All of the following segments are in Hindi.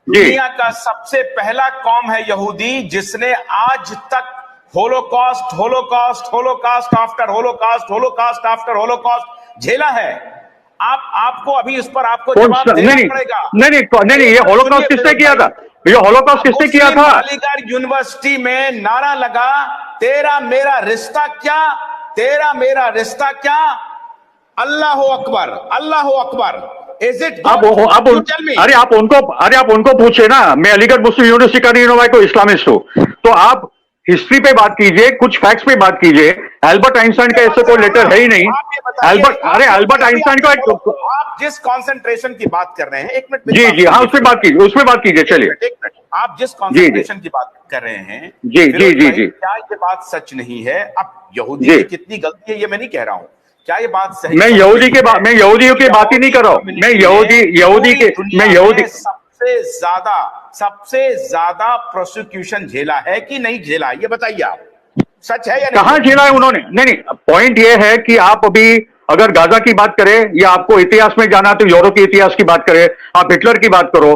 दुनिया का सबसे पहला कौम है यहूदी जिसने आज तक Holocaust Holocaust Holocaust after Holocaust Holocaust after Holocaust झेला है। आपको अभी इस पर आपको जवाब देना पड़ेगा। नहीं, ये होलोकॉस्ट किसने किया था? ये होलोकॉस्ट किसने किया था? अलीगढ़ यूनिवर्सिटी में नारा लगा, तेरा मेरा रिश्ता क्या, तेरा मेरा रिश्ता क्या, अल्लाह अकबर, अल्लाह अकबर। Is it? अरे आप उनको पूछे ना। मैं अलीगढ़ मुस्लिम यूनिवर्सिटी का नहीं हूं, मैं तो इस्लामिस्ट हूं। तो आप हिस्ट्री पे बात कीजिए, कुछ फैक्ट्स पे बात कीजिए। एल्बर्ट आइंस्टाइन का ऐसा कोई लेटर है ही नहीं। एल्बर्ट आइंस्टाइन को आप जिस कंसंट्रेशन की बात कर रहे हैं, एक मिनट जी, हाँ, उसमें बात कीजिए, चलिए। आप जिस कंसंट्रेशन की बात कर रहे हैं, जी, क्या ये बात सच नहीं है? अब यहूदी की कितनी गलती है ये मैं नहीं कह रहा हूं, क्या ये बात सही? मैं यहूदियों की बात ही नहीं कर रहा हूं। मैं यहूदी सबसे ज्यादा प्रोसिक्यूशन झेला है कि नहीं झेला, ये बताइए आप। सच है या नहीं? कहां झेला है उन्होंने? नहीं, पॉइंट ये है कि आप अभी अगर गाजा की बात करें या आपको इतिहास में जाना तो यूरोप के इतिहास की बात करें, आप हिटलर की बात करो,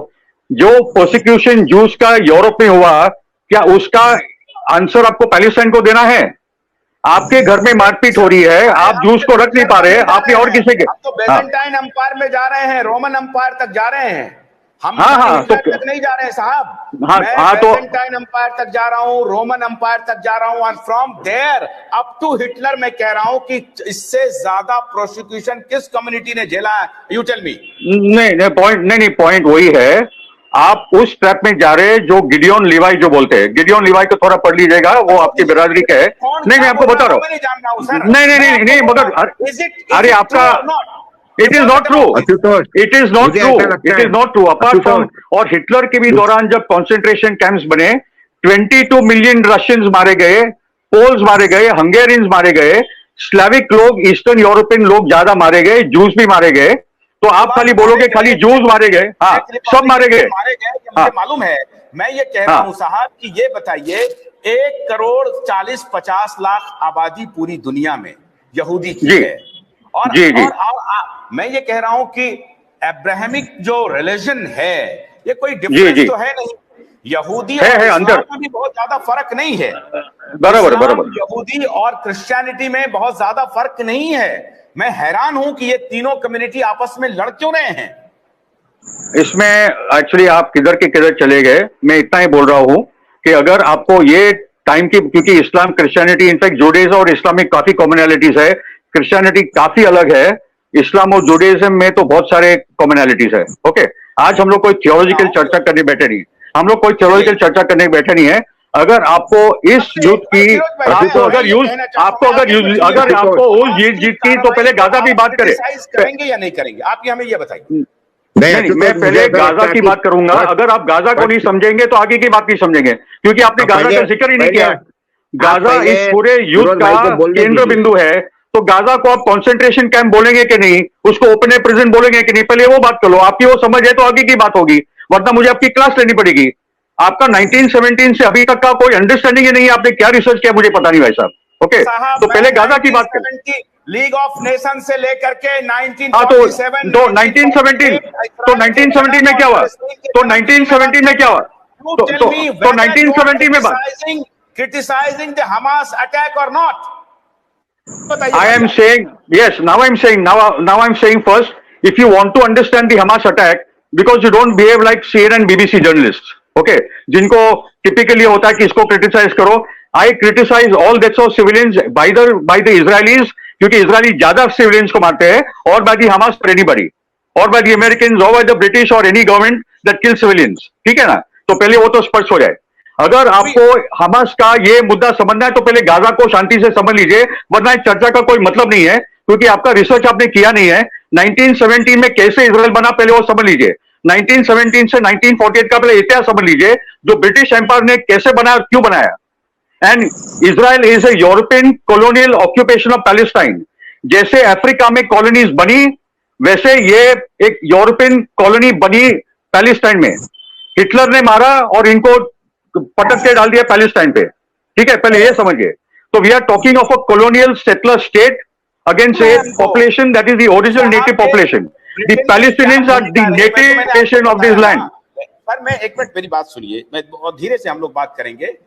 जो प्रोसिक्यूशन जूस का यूरोप में हुआ, क्या उसका आंसर आपको पैलेस्टाइन को देना है? आपके घर में मारपीट हो रही है, आप जूस को रख नहीं पा रहे, आपने और किसी के? तो बेजेंटाइन अंपायर में जा रहे हैं, रोमन अंपायर तक जा रहे हैं, हम तो तक नहीं जा रहे हैं साहब। मैं तो बेजेंटाइन अंपायर तक जा रहा हूं, रोमन अंपायर तक जा रहा हूं, and from there up to Hitler मैं कह रहा हूं कि इससे ज्यादा प्रोसिक्यूशन किस कम्युनिटी ने झेला है? You tell me. नहीं, पॉइंट वही है। आप उस ट्रैप में जा रहे हैं जो गिडियोन लिवाई जो बोलते हैं। गिडियोन लिवाई को थोड़ा पढ़ लीजिएगा, वो आपकी बिरादरी का है। नहीं, मैं आपको बता रहा हूं। नहीं, मगर अरे आपका it is not true, it is not true. Apart from, और हिटलर के भी दौरान जब कॉन्सेंट्रेशन कैंप्स बने, 22 मिलियन रशियंस मारे गए, पोल्स मारे गए, हंगेरियंस मारे गए, स्लाविक लोग, ईस्टर्न यूरोपियन लोग ज्यादा मारे गए, जूस भी मारे गए। तो आप खाली बोलोगे खाली जूस मारे गए? हाँ, सब मारे गए, मुझे मालूम है। मैं ये कह रहा हूं साहब कि ये बताइए, 1,40,50 लाख आबादी पूरी दुनिया में यहूदी की है, और मैं ये कह रहा हूं कि अब्राहमिक जो रिलीजन है, ये कोई डिफरेंस तो है नहीं। यहूदी और इस्लाम में भी बहुत ज्यादा फर्क नहीं है। बराबर। यहूदी और क्रिश्चियनिटी में बहुत ज्यादा फर्क नहीं है। मैं हैरान हूं कि ये तीनों कम्युनिटी आपस में लड़ क्यों रहे हैं। इसमें एक्चुअली आप किधर के किधर चले गए। मैं इतना ही बोल रहा हूं कि अगर आपको ये टाइम की, क्योंकि इस्लाम, क्रिश्चियनिटी, इनफैक्ट जुडाइज्म और इस्लाम में काफी कॉमनैलिटीज है, क्रिश्चियनिटी काफी अलग है, इस्लाम और जुडाइज्म में तो बहुत सारे कॉमनैलिटीज है। ओके, आज हम लोग कोई थियोलॉजिकल चर्चा करने बैठे नहीं, हम लोग कोई थियोलॉजिकल चर्चा करने बैठे नहीं है। अगर आपको इस युद्ध की, आपको उस जीत की, तो पहले गाजा की बात करें। करेंगे या नहीं करेंगे, आप हमें ये बताइए। नहीं, मैं पहले गाजा की बात करूंगा। अगर आप गाजा को नहीं समझेंगे तो आगे की बात नहीं समझेंगे, क्योंकि आपने गाजा का जिक्र ही नहीं किया। गाजा इस पूरे युद्ध का केंद्र बिंदु है, तो गाजा को आप कंसंट्रेशन कैंप बोलेंगे कि नहीं, उसको ओपन एयर प्रिजन बोलेंगे कि नहीं, पहले वो बात कर लो। आपकी वो समझ है तो आगे की बात होगी, वरना मुझे आपकी क्लास लेनी पड़ेगी। आपका 1917 से अभी तक का कोई अंडरस्टैंडिंग ही नहीं है। आपने क्या रिसर्च किया मुझे पता नहीं भाई साहब। ओके, तो पहले गाजा की बात करें। लीग ऑफ नेशन से लेकर के 1947 तो 1917 में क्या हुआ? तो 1917 में क्या हुआ? तो 1917 में बात, criticizing the Hamas attack or not? I am saying yes. Now I'm saying first, if you want to understand the Hamas attack, because you don't behave like CNN, BBC journalists, okay? जिनको typically होता है कि इसको criticize करो. I criticize all deaths of civilians by the Israelis, क्योंकि इजरायली ज्यादा सिविलियंस को मारते हैं, और by the Hamas for anybody, or by the Americans, or by the British or any government that kills civilians. ठीक है ना? तो पहले वो तो स्पष्ट हो जाए। अगर आपको हमास का ये मुद्दा समझना है तो पहले गाजा को शांति से समझ लीजिए, वरना चर्चा का कोई मतलब नहीं है, क्योंकि आपका रिसर्च आपने किया नहीं है। 1917 में कैसे इजराइल बना पहले वो समझ लीजिए। 1917 से 1948 का पहले इतिहास समझ लीजिए, जो ब्रिटिश एम्पायर ने कैसे बनाया और क्यों बनाया। And Israel is a European colonial occupation of Palestine. जैसे अफ्रीका में कॉलोनीज बनी, वैसे ये एक यूरोपियन कॉलोनी बनी पैलेस्टाइन में। हिटलर ने मारा और इनको पटक के डाल दिया पैलेस्टाइन पे। ठीक है, पहले ये समझिए। तो we are talking of a colonial settler state against a population that is the original native population. The Palestinians are the native nation of this land. पर मैं एक मिनट मेरी बात सुनिए, मैं बहुत धीरे से हम लोग बात करेंगे।